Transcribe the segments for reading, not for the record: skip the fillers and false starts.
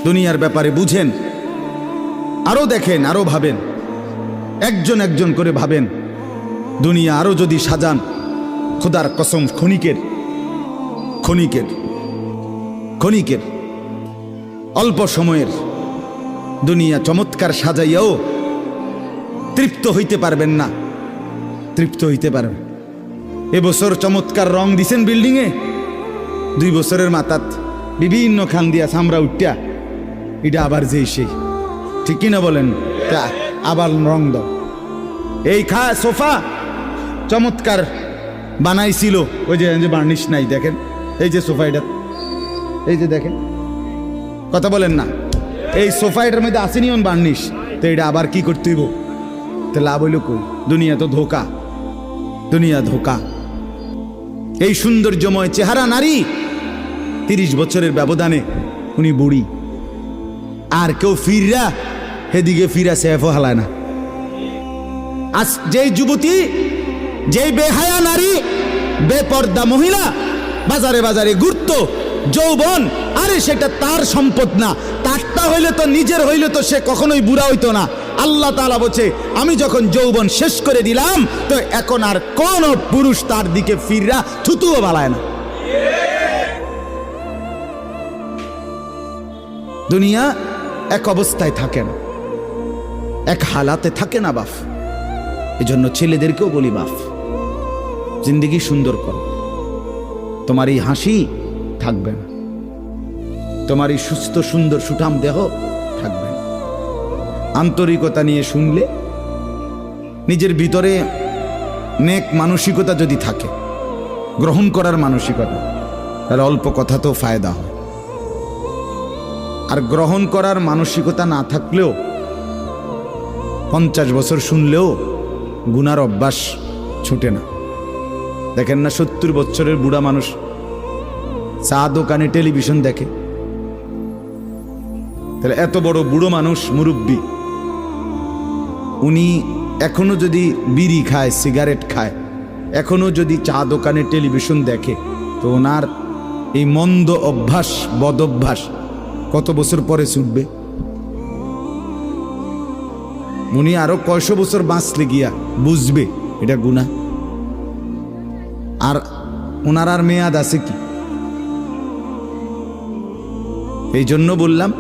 দুনিয়ার ব্যাপারে বুঝেন, আরো দেখেন, আরো ভাবেন, একজন একজন করে ভাবেন। দুনিয়া আরো যদি সাজান, খোদার কসম ক্ষণিকের ক্ষণিকের ক্ষণিকের অল্প সময়ের দুনিয়া চমৎকার সাজাইয়াও তৃপ্ত হইতে পারবেন না, তৃপ্ত হইতে পারবেন। এবছর চমৎকার রং দিছেন বিল্ডিংয়ে, 2 বছরের মাথাত বিভিন্ন খান দিয়া চামড়া উঠিয়া এটা আবার যেই সেই, ঠিক কিনা বলেন? তা আবার রং দাও। এই সোফা চমৎকার বানাইছিল, ওই যে বার্নিশ নাই, দেখেন এই যে সোফা, এটা এই যে দেখেন, কথা বলেন না, এই সোফা এটার মধ্যে আসেনি অন বার্নিশ, তো এটা আবার কি করতে হইব? তো লাভ হইল কই? দুনিয়া তো ধোকা, দুনিয়া ধোকা। এই সৌন্দর্যময় চেহারা নারী 30 বছরের ব্যবধানে উনি বুড়ি, আর কেউ ফিররা সেদিকে ফিরা সেফও হালায় না। আজ যেই যুবতী, যেই বেহায়া নারী, বেপর্দা মহিলা বাজারে বাজারে ঘুরতো, যৌবন, আরে সেটা তার সম্পদ না, তারটা হইলে তো নিজের হইলে তো সে কখনোই বুড়া হইতো না। আল্লাহ তাআলা বলছে, আমি যখন যৌবন শেষ করে দিলাম, তো এখন আর কোন পুরুষ তার দিকে ফিররা থুতুও বালায় না। দুনিয়া এক অবস্থায় থাকে না, এক হালাতে থাকে না বাপ। এজন্য ছেলেদেরকেও বলি, বাপ জিন্দেগি সুন্দর করো। তোমার এই হাসি থাকবে না, তোমার এই সুস্থ সুন্দর সুঠাম দেহ থাকবে না। আন্তরিকতা নিয়ে শুনলে, নিজের ভিতরে নেক মানসিকতা যদি থাকে, গ্রহণ করার মানসিকতা, তাহলে অল্প কথা তো ফায়দা হয়। আর গ্রহণ করার মানসিকতা না থাকলেও 50 বছর শুনলেও গুনার অভ্যাস ছুটে না। দেখেন না, 70 বছরের বুড়া মানুষ চা দোকানে টেলিভিশন দেখে, তাহলে এত বড় বুড়ো মানুষ, মুরব্বী, উনি এখনো যদি বিড়ি খায়, সিগারেট খায়, এখনো যদি চা দোকানে টেলিভিশন দেখে, তো ওনার এই মন্দ অভ্যাস, বদ অভ্যাস কত বছর পরে ছুটবে? উনি আরো কয়শো বছর বাঁচলে গিয়া বুঝবে এটা গুনাহ। আর ওনার আর মেয়াদ আছে কি? এই জন্য বললাম,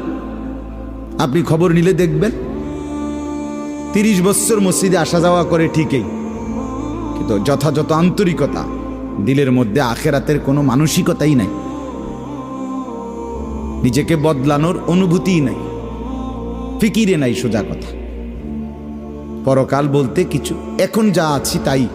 আপনি খবর নিলে দেখবেন 30 বছর মসজিদে আসা যাওয়া করে ঠিকই, কিন্তু যথাযথ আন্তরিকতা, দিলের মধ্যে আখেরাতের কোনো মানসিকতাই নাই, নিজেকে বদলানোর অনুভূতিই নাই, ফিকিরে নাই। সোজা কথা, পরকাল বলতে কিছু, এখন যা আছি তাই।